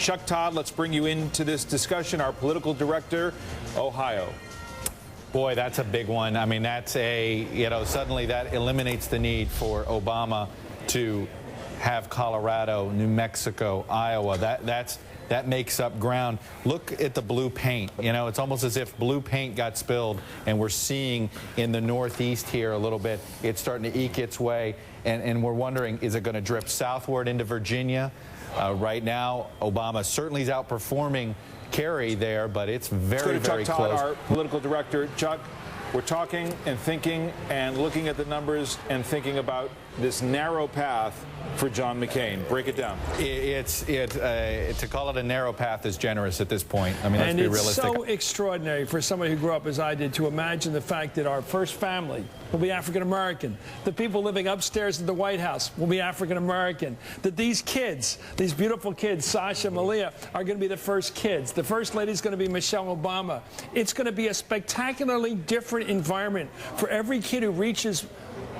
Chuck Todd, let's bring you into this discussion, our political director, Ohio. Boy, that's a big one. I mean, that's suddenly that eliminates the need for Obama to have Colorado, New Mexico, Iowa. That makes up ground. Look at the blue paint. It's almost as if blue paint got spilled, and we're seeing in the Northeast here a little bit, it's starting to eke its way, and we're wondering, is it going to drip southward into Virginia? Right now, Obama certainly is outperforming Kerry there, but it's very, very Chuck close. Todd, our political director. Chuck, we're talking and thinking and looking at the numbers and thinking about this narrow path for John McCain. Break it down. To call it a narrow path is generous at this point. I mean, let's be realistic. And it's so extraordinary for somebody who grew up as I did to imagine the fact that our first family will be African American. The people living upstairs at the White House will be African American. That these kids, these beautiful kids, Sasha, Malia, are going to be the first kids. The first lady is going to be Michelle Obama. It's going to be a spectacularly different environment for every kid who reaches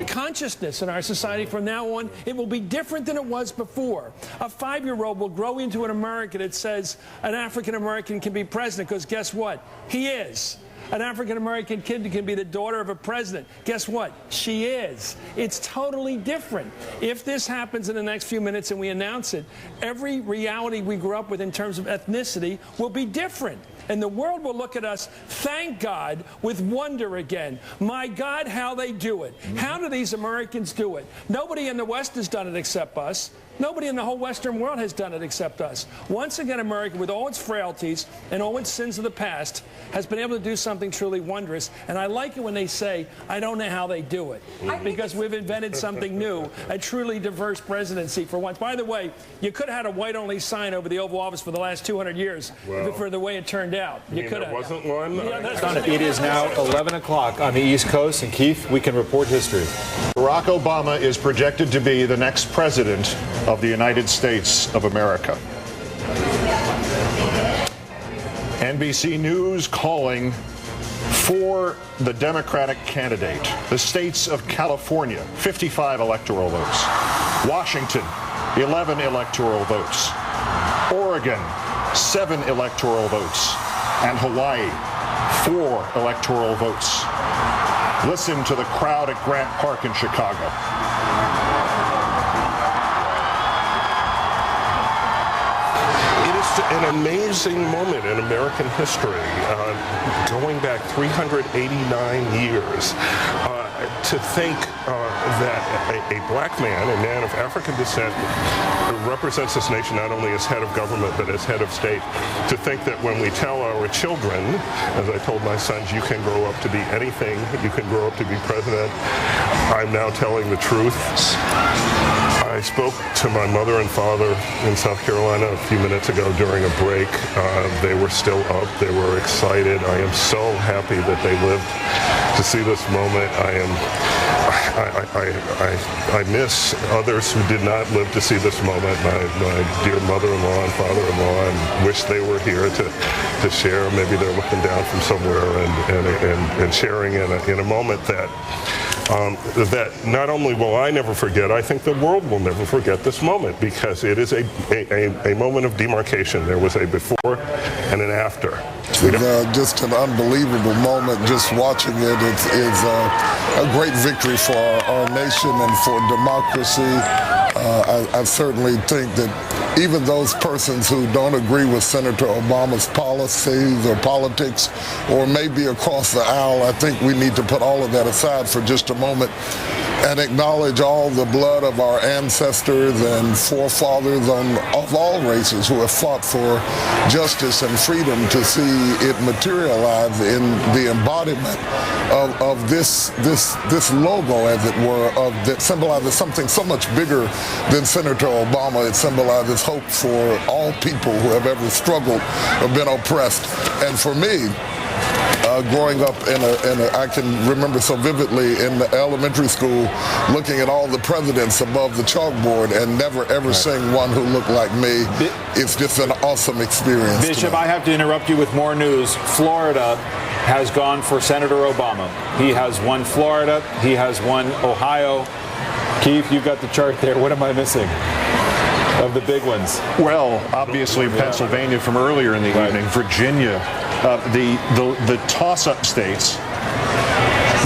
consciousness in our society from now on. It will be different than it was before. A 5-year-old will grow into an American that says an African American can be president, because guess what? He is. An African-American kid can be the daughter of a president. Guess what? She is. It's totally different. If this happens in the next few minutes and we announce it, every reality we grew up with in terms of ethnicity will be different. And the world will look at us, thank God, with wonder again. My God, how they do it. How do these Americans do it? Nobody in the West has done it except us. Nobody in the whole Western world has done it except us. Once again, America, with all its frailties and all its sins of the past, has been able to do something truly wondrous. And I like it when they say, I don't know how they do it. Because we've invented something new, a truly diverse presidency for once. By the way, you could have had a white-only sign over the Oval Office for the last 200 years for the way it turned out. You could have. There wasn't one? Yeah, It is now 11 o'clock on the East Coast, and Keith, we can report history. Barack Obama is projected to be the next president of the United States of America. NBC News calling for the Democratic candidate. The states of California, 55 electoral votes. Washington, 11 electoral votes. Oregon, 7 electoral votes. And Hawaii, 4 electoral votes. Listen to the crowd at Grant Park in Chicago. An amazing moment in American history, going back 389 years, to think that a black man, a man of African descent, who represents this nation not only as head of government but as head of state, to think that when we tell our children, as I told my sons, you can grow up to be anything, you can grow up to be president, I'm now telling the truth. I spoke to my mother and father in South Carolina a few minutes ago during a break. They were still up. They were excited. I am so happy that they lived to see this moment. I miss others who did not live to see this moment. My dear mother-in-law and father-in-law, and wish they were here to share. Maybe they're looking down from somewhere and sharing in a moment that not only will I never forget, I think the world will never forget this moment, because it is a moment of demarcation. There was a before and an after. Just an unbelievable moment. Just watching it is a great victory for our nation and for democracy. I certainly think that even those persons who don't agree with Senator Obama's policies or politics, or maybe across the aisle, I think we need to put all of that aside for just a moment and acknowledge all the blood of our ancestors and forefathers of all races who have fought for justice and freedom, to see it materialize in the embodiment of this logo, as it were, that symbolizes something so much bigger than Senator Obama. It symbolizes hope for all people who have ever struggled or been oppressed. And for me, growing up I can remember so vividly in the elementary school looking at all the presidents above the chalkboard and never ever seeing one who looked like me. It's just an awesome experience. Bishop, I have to interrupt you with more news. Florida has gone for Senator Obama. He has won Florida. He has won Ohio. Keith, you've got the chart there. What am I missing? of the big ones? Well, obviously Pennsylvania from earlier in the evening, Virginia, the toss-up states.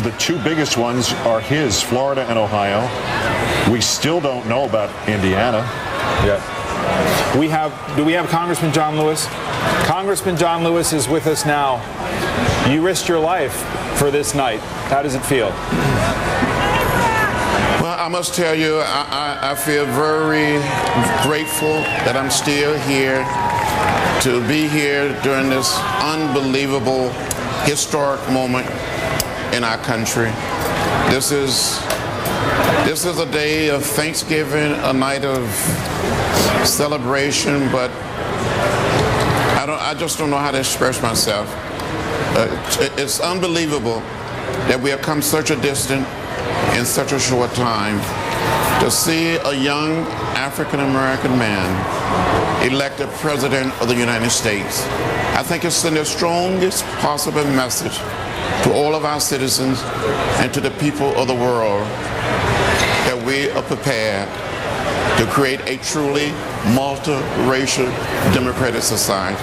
The two biggest ones are his, Florida and Ohio. We still don't know about Indiana. Yeah. Do we have Congressman John Lewis? Congressman John Lewis is with us now. You risked your life for this night. How does it feel? Well, I must tell you, I feel very grateful that I'm still here to be here during this unbelievable, historic moment in our country. This is a day of Thanksgiving, a night of celebration, but I just don't know how to express myself. It's unbelievable that we have come such a distance in such a short time to see a young African-American man elected President of the United States. I think it's the strongest possible message to all of our citizens and to the people of the world that we are prepared to create a truly multiracial democratic society.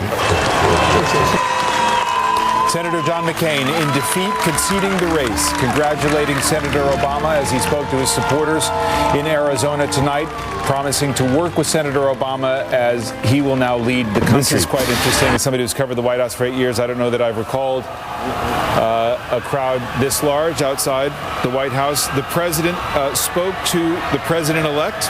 Senator John McCain in defeat, conceding the race, congratulating Senator Obama as he spoke to his supporters in Arizona tonight, promising to work with Senator Obama as he will now lead the country. This is quite interesting. As somebody who's covered the White House for 8 years, I don't know that I've recalled a crowd this large outside the White House. The president spoke to the president-elect,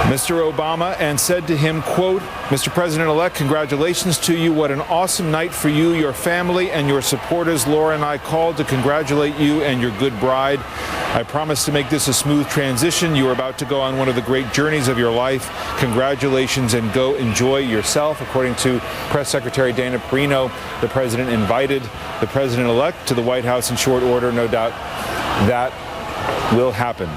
Mr. Obama, and said to him, quote, "Mr. President-elect, congratulations to you. What an awesome night for you, your family, and your supporters. Laura and I called to congratulate you and your good bride. I promise to make this a smooth transition. You are about to go on one of the great journeys of your life. Congratulations and go enjoy yourself." According to Press Secretary Dana Perino, the president invited the president-elect to the White House in short order. No doubt that will happen.